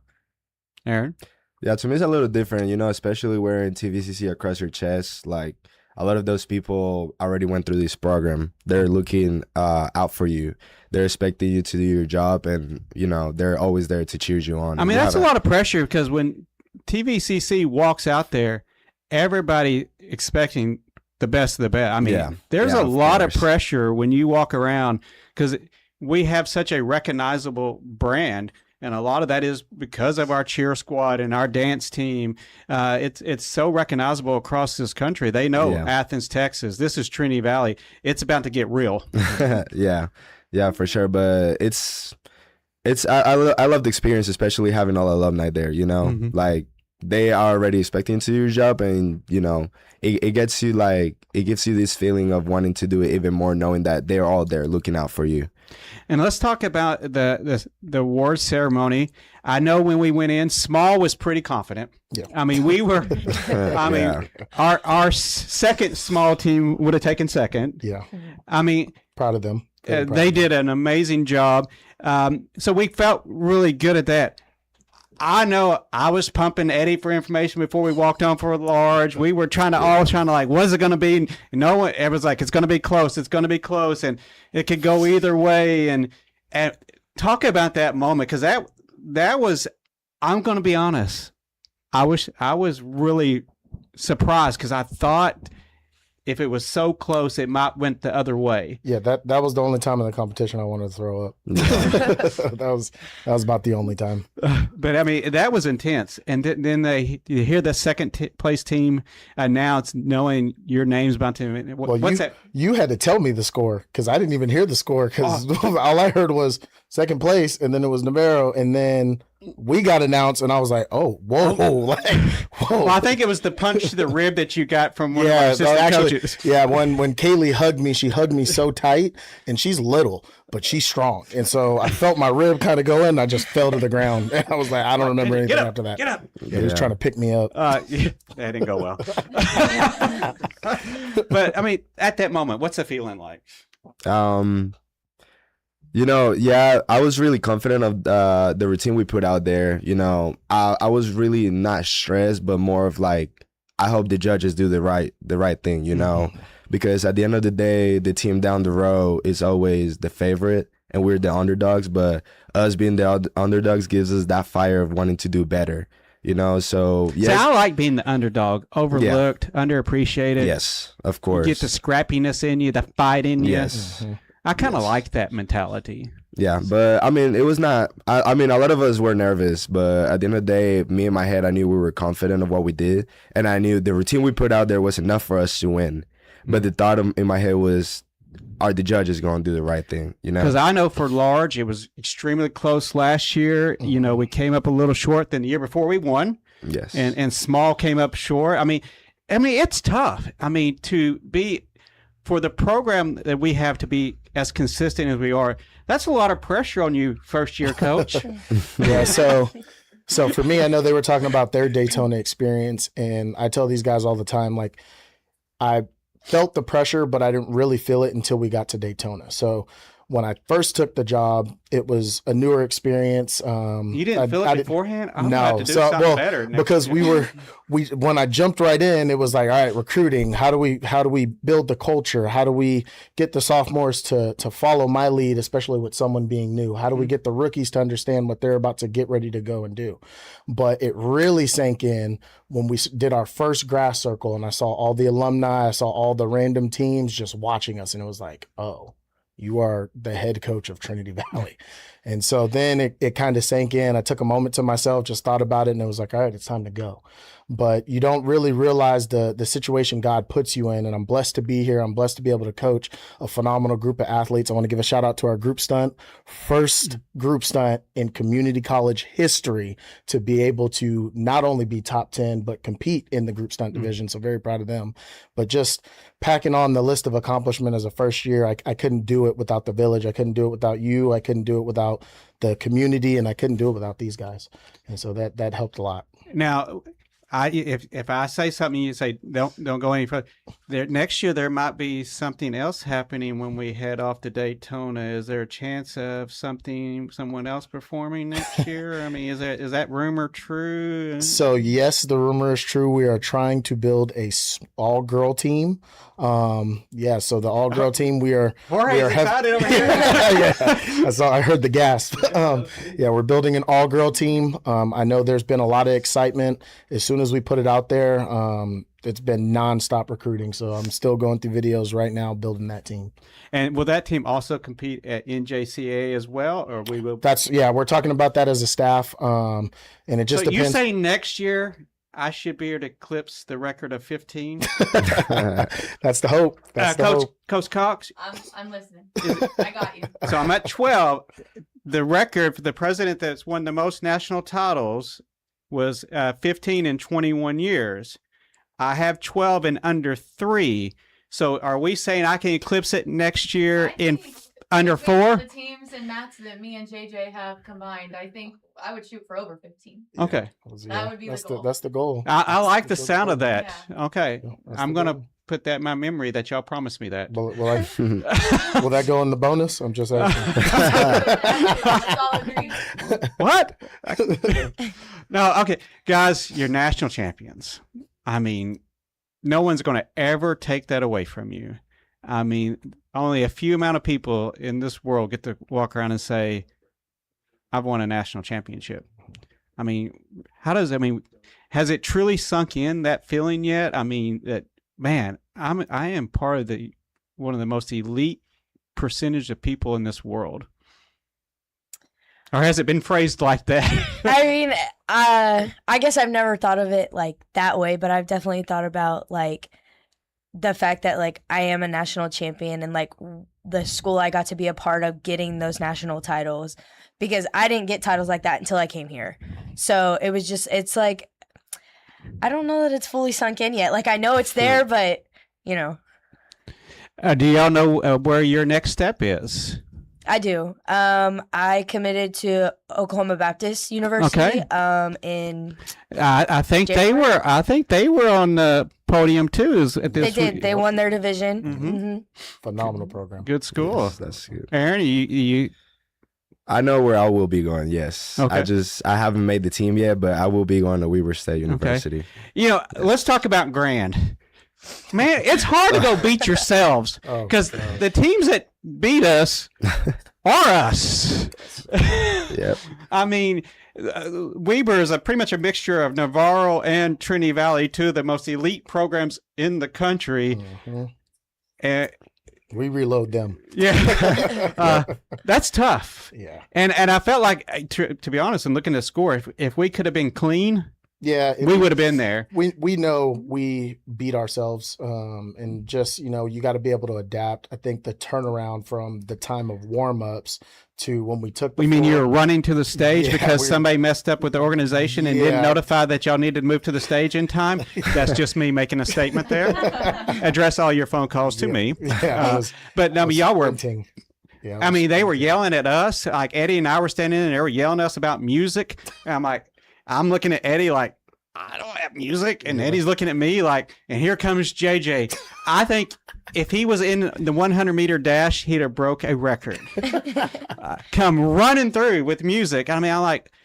[SPEAKER 5] Aaron?
[SPEAKER 10] Yeah, to me it's a little different, you know, especially wearing TVCC across your chest. Like a lot of those people already went through this program. They're looking out for you. They're expecting you to do your job, and, you know, they're always there to cheer you on.
[SPEAKER 5] I mean, that's a lot of pressure because when TVCC walks out there, everybody expecting the best of the best. I mean, there's a lot of pressure when you walk around because we have such a recognizable brand, and a lot of that is because of our cheer squad and our dance team. It's so recognizable across this country. They know Athens, Texas. This is Trinity Valley. It's about to get real.
[SPEAKER 10] Yeah, for sure. But I love the experience, especially having all alumni there. You know, like they are already expecting to do your job, and you know, it gets you like, it gives you this feeling of wanting to do it even more, knowing that they're all there looking out for you.
[SPEAKER 5] And let's talk about the award ceremony. I know when we went in, Small was pretty confident. Yeah. I mean, we were. I mean, our second Small team would have taken second.
[SPEAKER 11] Yeah.
[SPEAKER 5] I mean,
[SPEAKER 11] proud of them.
[SPEAKER 5] They did an amazing job. So we felt really good at that. I know I was pumping Eddie for information before we walked on for large. We were trying to like, what is it going to be? No one, it was like, it's going to be close. It's going to be close. And it could go either way. And talk about that moment, because that was, I'm going to be honest, I was really surprised, because I thought if it was so close, it might went the other way.
[SPEAKER 11] Yeah, that was the only time in the competition I wanted to throw up. that was about the only time.
[SPEAKER 5] But I mean, that was intense. And then you hear the second place team announce, knowing your name's about to. What's that?
[SPEAKER 11] You had to tell me the score, because I didn't even hear the score, because all I heard was second place, and then it was Navarro, and then we got announced, and I was like, "Oh, whoa!" Like, whoa.
[SPEAKER 5] Well, I think it was the punch to the rib that you got from one of our assistant coaches.
[SPEAKER 11] Yeah, when Kaylee hugged me, she hugged me so tight, and she's little, but she's strong, and so I felt my rib kind of go in, and I just fell to the ground, and I was like, I don't remember anything after that.
[SPEAKER 5] Get up!
[SPEAKER 11] Yeah, he was trying to pick me up.
[SPEAKER 5] Yeah, that didn't go well. But I mean, at that moment, what's the feeling like?
[SPEAKER 10] I was really confident of the routine we put out there. I was really not stressed, but more of like, I hope the judges do the right thing, because at the end of the day, the team down the road is always the favorite, and we're the underdogs. But us being the underdogs gives us that fire of wanting to do better, So yes,
[SPEAKER 5] I like being the underdog, overlooked, underappreciated.
[SPEAKER 10] Yes, of course.
[SPEAKER 5] You get the scrappiness in you, the fight in you.
[SPEAKER 10] Yes. Mm-hmm.
[SPEAKER 5] I kind of like that mentality.
[SPEAKER 10] Yeah, but I mean, it was not. I mean, a lot of us were nervous, but at the end of the day, me in my head, I knew we were confident of what we did, and I knew the routine we put out there was enough for us to win. But the thought in my head was, are the judges going to do the right thing?
[SPEAKER 5] Because I know for large, it was extremely close last year. We came up a little short. Then the year before, we won.
[SPEAKER 10] Yes,
[SPEAKER 5] and small came up short. I mean, it's tough. I mean, to be for the program that we have to be as consistent as we are, that's a lot of pressure on you, first year coach.
[SPEAKER 11] Yeah, so for me, I know they were talking about their Daytona experience, and I tell these guys all the time, like, I felt the pressure, but I didn't really feel it until we got to Daytona. So when I first took the job, it was a newer experience.
[SPEAKER 5] You didn't feel it beforehand?
[SPEAKER 11] No,
[SPEAKER 5] have to do something better
[SPEAKER 11] because when I jumped right in, it was like, all right, recruiting. How do we build the culture? How do we get the sophomores to follow my lead, especially with someone being new? How do we get the rookies to understand what they're about to get ready to go and do? But it really sank in when we did our first grass circle, and I saw all the alumni, I saw all the random teams just watching us, and it was like, oh, you are the head coach of Trinity Valley. And so then it kind of sank in. I took a moment to myself, just thought about it, and it was like, all right, it's time to go. But you don't really realize the situation God puts you in. And I'm blessed to be here. I'm blessed to be able to coach a phenomenal group of athletes. I want to give a shout out to our group stunt, first group stunt in community college history to be able to not only be top 10, but compete in the group stunt division. So very proud of them. But just packing on the list of accomplishment as a first year, I couldn't do it without the village. I couldn't do it without you. I couldn't do it without the community, and I couldn't do it without these guys. And so that helped a lot.
[SPEAKER 5] Now, if I say something, you say don't go any further. Next year there might be something else happening when we head off to Daytona. Is there a chance of someone else performing next year? I mean, is that rumor true?
[SPEAKER 11] So yes, the rumor is true. We are trying to build a all-girl team. So the all-girl team, we are
[SPEAKER 5] excited over here.
[SPEAKER 11] Yeah, I heard the gasp. We're building an all-girl team. I know there's been a lot of excitement. As soon as we put it out there, it's been nonstop recruiting. So I'm still going through videos right now, building that team.
[SPEAKER 5] And will that team also compete at NJCAA as well, or we will?
[SPEAKER 11] We're talking about that as a staff. And it just depends.
[SPEAKER 5] You're saying next year I should be able to eclipse the record of 15?
[SPEAKER 11] That's the hope.
[SPEAKER 5] Coach Cox?
[SPEAKER 6] I'm listening. I got you.
[SPEAKER 5] So I'm at 12. The record for the president that's won the most national titles was 15 in 21 years. I have 12 in under 3. So are we saying I can eclipse it next year in under 4?
[SPEAKER 6] The teams and mats that me and JJ have combined, I think I would shoot for over 15.
[SPEAKER 5] Okay.
[SPEAKER 6] That would be the goal.
[SPEAKER 11] That's the goal.
[SPEAKER 5] I like the sound of that. Yeah. Okay.
[SPEAKER 11] Yeah,
[SPEAKER 5] I'm going to put that in my memory that y'all promised me that.
[SPEAKER 11] Will that go in the bonus? I'm just asking.
[SPEAKER 5] What? No, okay. Guys, you're national champions. I mean, no one's going to ever take that away from you. I mean, only a few amount of people in this world get to walk around and say, I've won a national championship. I mean, has it truly sunk in, that feeling yet? I mean, that, man, I am part of one of the most elite percentage of people in this world. Or has it been phrased like that?
[SPEAKER 9] I mean, I guess I've never thought of it like that way, but I've definitely thought about like the fact that like I am a national champion and like the school I got to be a part of getting those national titles, because I didn't get titles like that until I came here. So it was just, it's like, I don't know that it's fully sunk in yet. Like I know it's there, but you know.
[SPEAKER 5] Do y'all know where your next step is?
[SPEAKER 9] I do. I committed to Oklahoma Baptist University.
[SPEAKER 5] Okay.
[SPEAKER 9] In
[SPEAKER 5] I think
[SPEAKER 9] January.
[SPEAKER 5] they were on the podium too.
[SPEAKER 9] They did. They won their division.
[SPEAKER 5] Mm-hmm.
[SPEAKER 11] Phenomenal program.
[SPEAKER 5] Good school.
[SPEAKER 10] Yes, that's good.
[SPEAKER 5] Aaron, you
[SPEAKER 10] I know where I will be going. Yes.
[SPEAKER 5] Okay.
[SPEAKER 10] I haven't made the team yet, but I will be going to Weber State University.
[SPEAKER 5] Okay. You know, let's talk about Grand. Man, it's hard to go beat yourselves because the teams that beat us are us.
[SPEAKER 10] Yep.
[SPEAKER 5] I mean, Weber is pretty much a mixture of Navarro and Trinity Valley, two of the most elite programs in the country.
[SPEAKER 11] Mm-hmm.
[SPEAKER 5] And
[SPEAKER 11] we reload them.
[SPEAKER 5] Yeah, that's tough.
[SPEAKER 11] Yeah,
[SPEAKER 5] and I felt like, to be honest, and looking at the score, if we could have been clean.
[SPEAKER 11] Yeah,
[SPEAKER 5] we would have been there.
[SPEAKER 11] We know we beat ourselves, and just, you know, you got to be able to adapt. I think the turnaround from the time of warm-ups to when we took the
[SPEAKER 5] You mean
[SPEAKER 11] floor,
[SPEAKER 5] you were running to the stage because somebody messed up with the organization and didn't
[SPEAKER 11] Yeah.
[SPEAKER 5] notify that y'all needed to move to the stage in time? That's just me making a statement there. Address all your phone calls to me.
[SPEAKER 11] Yeah,
[SPEAKER 5] But I mean, y'all were.
[SPEAKER 11] sprinting. Yeah,
[SPEAKER 5] I mean, they were yelling at us. Like Eddie and I were standing in and they were yelling at us about music. And I'm looking at Eddie like, I don't have music. And Eddie's looking at me like, and here comes JJ. I think if he was in the 100-meter dash, he'd have broke a record. Come running through with music. I mean,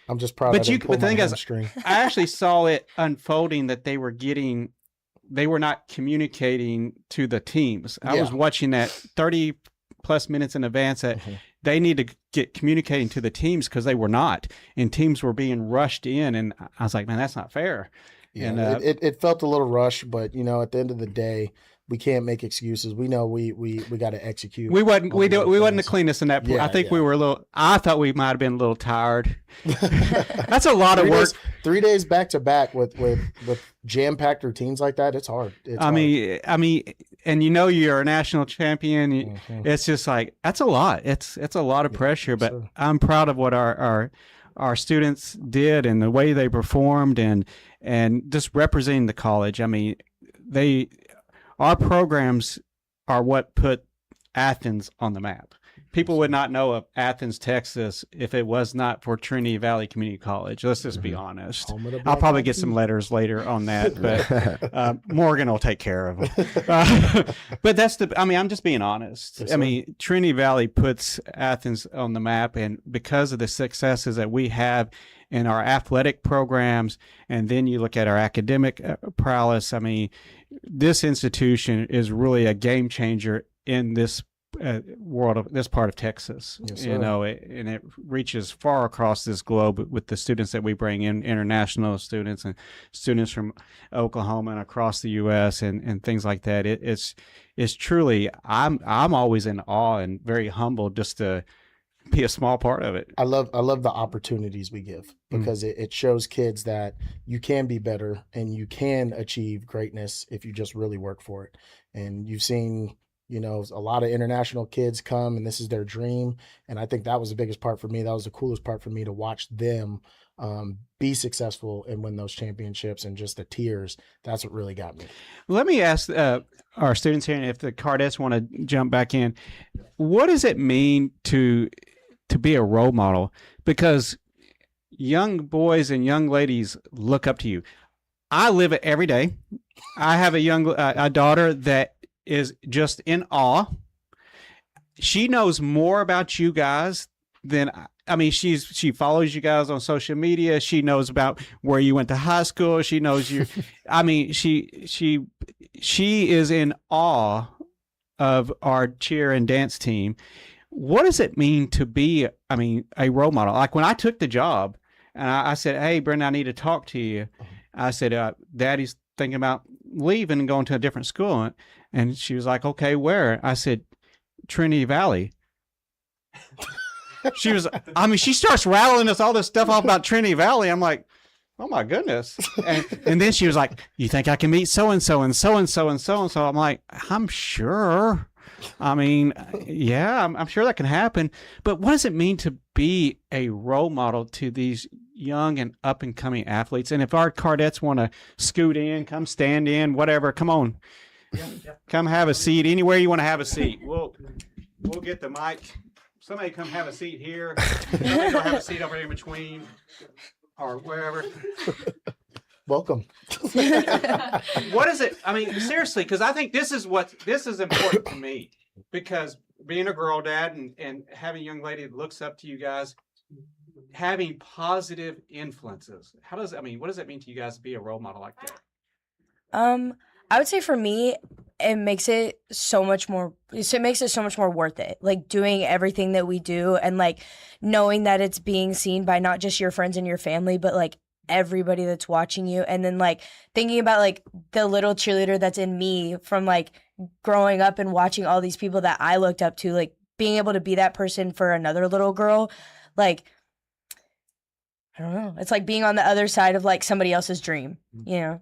[SPEAKER 11] I'm just proud.
[SPEAKER 5] But
[SPEAKER 11] I didn't pull
[SPEAKER 5] the
[SPEAKER 11] my
[SPEAKER 5] thing is,
[SPEAKER 11] hamstring.
[SPEAKER 5] I actually saw it unfolding that they were not communicating to the teams. I was watching that 30 plus minutes in advance that they need to get communicating to the teams because they were not, and teams were being rushed in, and I was like, man, that's not fair.
[SPEAKER 11] Yeah,
[SPEAKER 5] And
[SPEAKER 11] it felt a little rushed, but you know, at the end of the day, we can't make excuses. We know we got to execute.
[SPEAKER 5] we wasn't the cleanest in that.
[SPEAKER 11] Yeah,
[SPEAKER 5] I think
[SPEAKER 11] yeah.
[SPEAKER 5] we were I thought we might have been a little tired. That's a lot of work.
[SPEAKER 11] 3 days back to back with jam packed routines like that. It's hard.
[SPEAKER 5] I mean, and you know you're a national champion. It's just like that's a lot. It's a lot of pressure. But
[SPEAKER 11] sure.
[SPEAKER 5] I'm proud of what our students did and the way they performed and just representing the college. I mean, our programs are what put Athens on the map. People would not know of Athens, Texas, if it was not for Trinity Valley Community College. Let's just be honest. I'll probably get some letters later on that, but Morgan will take care of them. But I'm just being honest.
[SPEAKER 11] Yes,
[SPEAKER 5] I mean, Trinity Valley puts Athens on the map, and because of the successes that we have in our athletic programs, and then you look at our academic prowess, I mean, this institution is really a game changer in this world of this part of Texas.
[SPEAKER 11] Yes,
[SPEAKER 5] you
[SPEAKER 11] sir.
[SPEAKER 5] know, and it reaches far across this globe with the students that we bring in, international students and students from Oklahoma and across the U.S. and things like that. It's truly, I'm always in awe and very humbled just to be a small part of it.
[SPEAKER 11] I love the opportunities we give because it shows kids that you can be better and you can achieve greatness if you just really work for it. And you've seen, you know, a lot of international kids come and this is their dream. And I think that was the biggest part for me. That was the coolest part for me, to watch them be successful and win those championships, and just the tears. That's what really got me.
[SPEAKER 5] Let me ask our students here, and if the Cardettes want to jump back in, what does it mean to be a role model? Because young boys and young ladies look up to you. I live it every day. I have a daughter that is just in awe. She knows more about you guys than she follows you guys on social media. She knows about where you went to high school. She knows you. I mean, she is in awe of our cheer and dance team. what does it mean to be, a role model? Like when I took the job and I said, hey, Brenda, I need to talk to you. I said, Daddy's thinking about leaving and going to a different school. And she was like, okay, where? I said, Trinity Valley. She starts rattling us all this stuff off about Trinity Valley. I'm like, oh my goodness. And then she was like, you think I can meet so-and-so and so-and-so and so-and-so? I'm like, I'm sure. Yeah, I'm sure that can happen. But what does it mean to be a role model to these young and up and coming athletes? And if our Cardettes want to scoot in, come stand in, whatever, come on. Come have a seat anywhere you want to have a seat. We'll get the mic. Somebody come have a seat here. Somebody go have a seat over here in between or wherever.
[SPEAKER 11] Welcome.
[SPEAKER 5] What is it? Seriously, because I think this is important to me, because being a girl dad and having a young lady that looks up to you guys, having positive influences. What does it mean to you guys to be a role model like that?
[SPEAKER 9] I would say for me, it makes it so much more worth it. Like doing everything that we do and like knowing that it's being seen by not just your friends and your family, but like everybody that's watching you. And then like thinking about like the little cheerleader that's in me from like growing up and watching all these people that I looked up to, like being able to be that person for another little girl, like, I don't know. It's like being on the other side of like somebody else's dream, you know?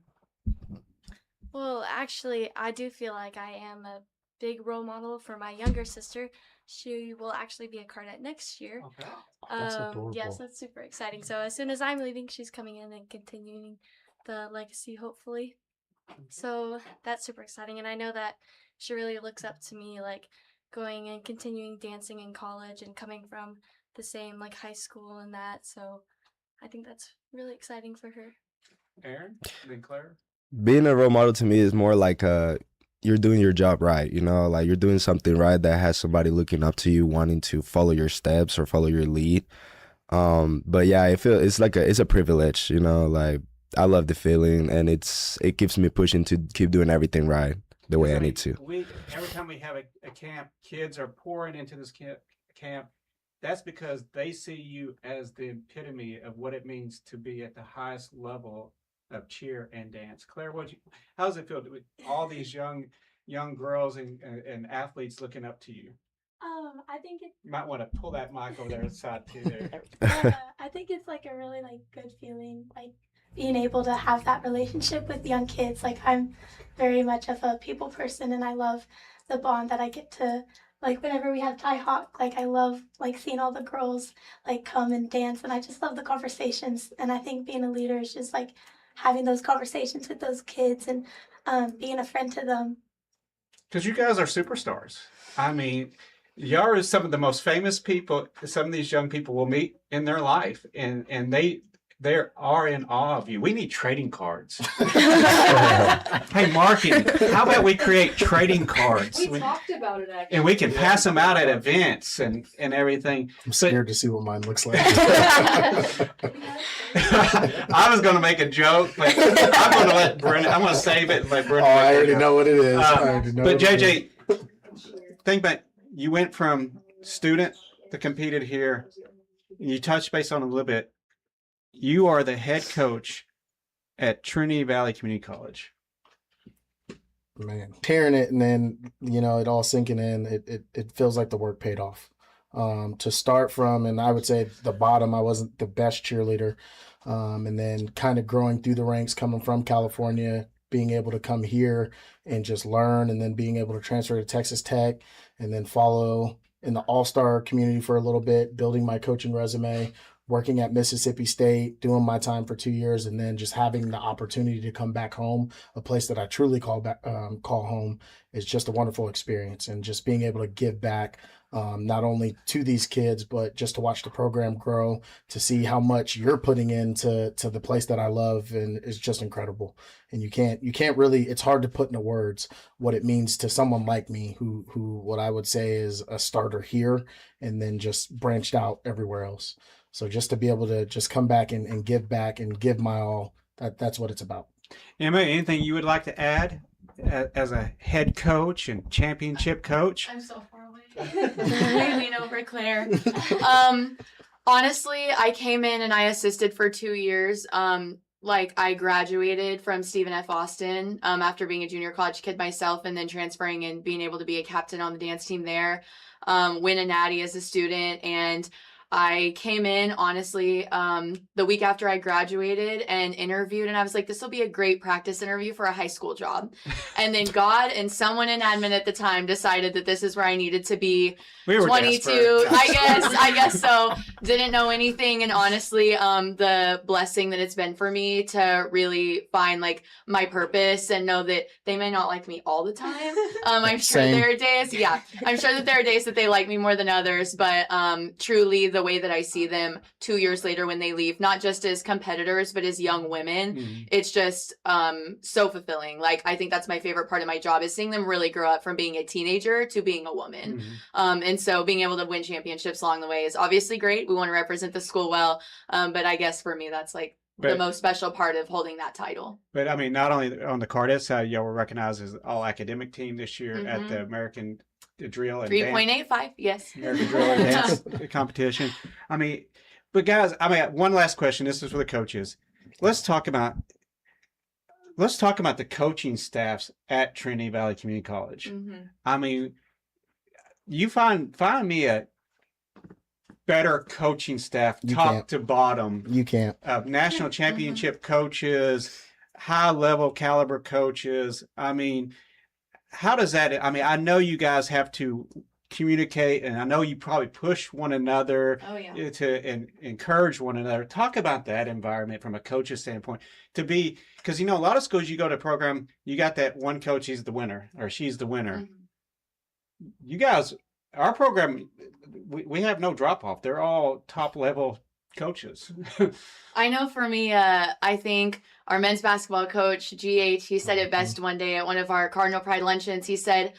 [SPEAKER 7] Well, actually, I do feel like I am a big role model for my younger sister. She will actually be a Cardette next year.
[SPEAKER 5] Okay.
[SPEAKER 11] That's adorable.
[SPEAKER 7] Yes, that's super exciting. So as soon as I'm leaving, she's coming in and continuing the legacy, hopefully. So that's super exciting. And I know that she really looks up to me, like going and continuing dancing in college and coming from the same like high school and that. So I think that's really exciting for her.
[SPEAKER 5] Aaron, and then Claire.
[SPEAKER 10] Being a role model to me is more like you're doing your job right, you know, like you're doing something right that has somebody looking up to you, wanting to follow your steps or follow your lead. But yeah, I feel it's a privilege, you know, like I love the feeling, and it keeps me pushing to keep doing everything right the way I need to.
[SPEAKER 5] Every time we have a camp, kids are pouring into this camp. That's because they see you as the epitome of what it means to be at the highest level of cheer and dance. Claire, how does it feel with all these young girls and athletes looking up to you?
[SPEAKER 8] I think
[SPEAKER 5] You might want to pull that mic over there aside too. There.
[SPEAKER 8] I think it's like a really like good feeling, like being able to have that relationship with young kids. Like I'm very much of a people person, and I love the bond that I get to, like whenever we have Tie Hawk, like I love like seeing all the girls like come and dance, and I just love the conversations. And I think being a leader is just like having those conversations with those kids and being a friend to them.
[SPEAKER 5] Because you guys are superstars. Y'all are some of the most famous people some of these young people will meet in their life, and they are in awe of you. We need trading cards. Hey, marketing, how about we create trading cards?
[SPEAKER 3] We talked about it actually.
[SPEAKER 5] And we can pass them out at events and everything.
[SPEAKER 11] I'm scared to see what mine looks like.
[SPEAKER 5] I was going to make a joke, but I'm going to let Brendan, I'm going to save it and let Brendan.
[SPEAKER 11] I already know what it is.
[SPEAKER 5] But JJ, think about, you went from student to competed here. You touched base on it a little bit. You are the head coach at Trinity Valley Community College.
[SPEAKER 11] Man, hearing it and then, you know, it all sinking in, it feels like the work paid off. To start from, and I would say the bottom, I wasn't the best cheerleader. And then kind of growing through the ranks, coming from California, being able to come here and just learn, and then being able to transfer to Texas Tech and then follow in the all-star community for a little bit, building my coaching resume, working at Mississippi State, doing my time for 2 years, and then just having the opportunity to come back home, a place that I truly call home, is just a wonderful experience. And just being able to give back, not only to these kids, but just to watch the program grow, to see how much you're putting into the place that I love, and is just incredible. And you can't really, it's hard to put into words what it means to someone like me, who what I would say is a starter here and then just branched out everywhere else. So just to be able to just come back and give back and give my all, that's what it's about.
[SPEAKER 5] Emma, anything you would like to add as a head coach and championship coach?
[SPEAKER 3] I'm so far away.
[SPEAKER 6] We over Claire. Honestly, I came in and I assisted for 2 years. I graduated from Stephen F. Austin after being a junior college kid myself, and then transferring and being able to be a captain on the dance team there. Win a natty as a student, and I came in, honestly, the week after I graduated and interviewed, and I was like, this will be a great practice interview for a high school job. And then God and someone in admin at the time decided that this is where I needed to be.
[SPEAKER 5] We were
[SPEAKER 6] 22.
[SPEAKER 5] desperate.
[SPEAKER 6] I guess so. Didn't know anything. And honestly, the blessing that it's been for me to really find like my purpose and know that they may not like me all the time. I'm sure
[SPEAKER 11] Same.
[SPEAKER 6] there are days. Yeah. I'm sure that there are days that they like me more than others, but truly the way that I see them 2 years later when they leave, not just as competitors, but as young women, it's just so fulfilling. Like, I think that's my favorite part of my job, is seeing them really grow up from being a teenager to being a woman. And so being able to win championships along the way is obviously great. We want to represent the school well. But I guess for me, that's like the most special part of holding that title.
[SPEAKER 5] But I mean, not only on the Cardette side, y'all were recognized as all academic team this year at the American Drill and
[SPEAKER 6] 3.85, yes.
[SPEAKER 5] American Drill and Dance competition. I mean, but guys, I mean, one last question. This is for the coaches. Let's talk about the coaching staffs at Trinity Valley Community College. I mean, you find me a better coaching staff, top to bottom.
[SPEAKER 11] You can't.
[SPEAKER 5] National championship coaches, high level caliber coaches. I mean, how does that, I mean, I know you guys have to communicate, and I know you probably push one another to encourage one another. Talk about that environment from a coach's standpoint, to be, because, you know, a lot of schools, you go to a program, you got that one coach, he's the winner, or she's the winner. You guys, our program, we have no drop off. They're all top level coaches.
[SPEAKER 6] I know for me, I think our men's basketball coach, GH, he said it best one day at one of our Cardinal Pride luncheons. He said,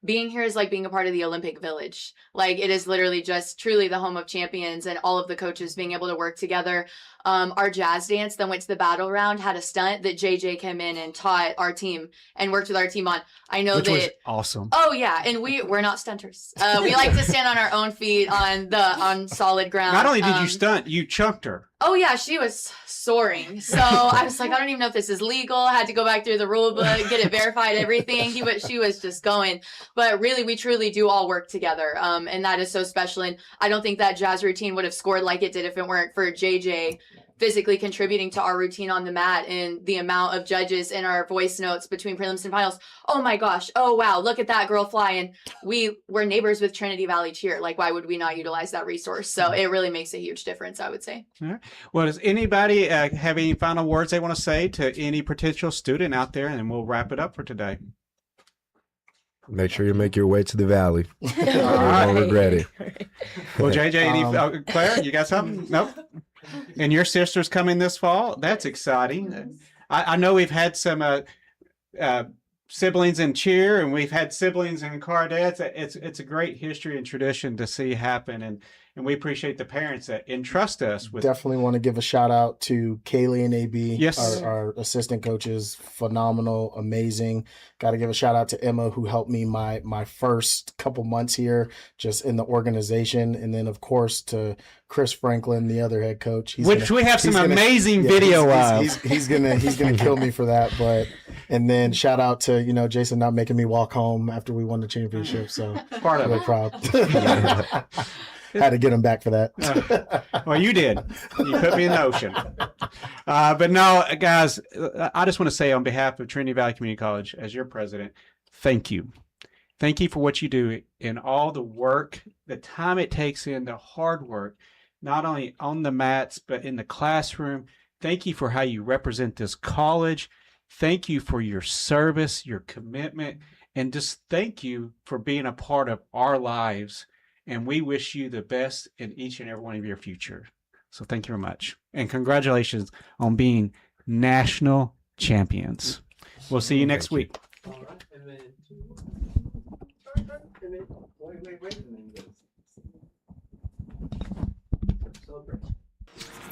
[SPEAKER 6] being here is like being a part of the Olympic Village. Like, it is literally just truly the home of champions, and all of the coaches being able to work together. Our jazz dance that went to the battle round had a stunt that JJ came in and taught our team and worked with our team on. I know
[SPEAKER 5] Which
[SPEAKER 6] that
[SPEAKER 5] was awesome.
[SPEAKER 6] Oh yeah, and we're not stunters. We like to stand on our own feet on solid ground.
[SPEAKER 5] Not only did you stunt, you chunked her.
[SPEAKER 6] Oh yeah, she was soaring. So I was like, I don't even know if this is legal. I had to go back through the rule book, get it verified, everything. She was just going. But really, we truly do all work together. And that is so special. And I don't think that jazz routine would have scored like it did if it weren't for JJ physically contributing to our routine on the mat, and the amount of judges in our voice notes between prelims and finals. Oh my gosh. Oh wow. Look at that girl fly. And we're neighbors with Trinity Valley Cheer. Like, why would we not utilize that resource? So it really makes a huge difference, I would say.
[SPEAKER 5] All right. Well, does anybody have any final words they want to say to any potential student out there? And we'll wrap it up for today.
[SPEAKER 10] Make sure you make your way to the Valley. You
[SPEAKER 5] right.
[SPEAKER 10] won't regret it.
[SPEAKER 5] Well, JJ, Claire, you got something? Nope. And your sister's coming this fall? That's exciting. I know we've had some siblings in cheer, and we've had siblings in Cardettes. It's a great history and tradition to see happen, and we appreciate the parents that entrust us with.
[SPEAKER 11] Definitely want to give a shout out to Kaylee and AB,
[SPEAKER 5] Yes.
[SPEAKER 11] our assistant coaches. Phenomenal, amazing. Got to give a shout out to Emma, who helped me my first couple months here, just in the organization, and then of course to Chris Franklin, the other head coach.
[SPEAKER 5] We have some amazing video of.
[SPEAKER 11] He's gonna kill me for that, and then shout out to Jason not making me walk home after we won the championship. So
[SPEAKER 5] Part of
[SPEAKER 11] really
[SPEAKER 5] it.
[SPEAKER 11] proud. Had to get him back for that.
[SPEAKER 5] Well, you did. You put me in the ocean. But no, guys, I just want to say on behalf of Trinity Valley Community College, as your president, thank you. Thank you for what you do and all the work, the time it takes in, the hard work, not only on the mats, but in the classroom. Thank you for how you represent this college. Thank you for your service, your commitment, and just thank you for being a part of our lives. And we wish you the best in each and every one of your future. So thank you very much. And congratulations on being national champions. We'll see you next week.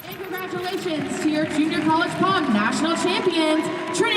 [SPEAKER 3] And congratulations to your junior college prom national champions, Trinity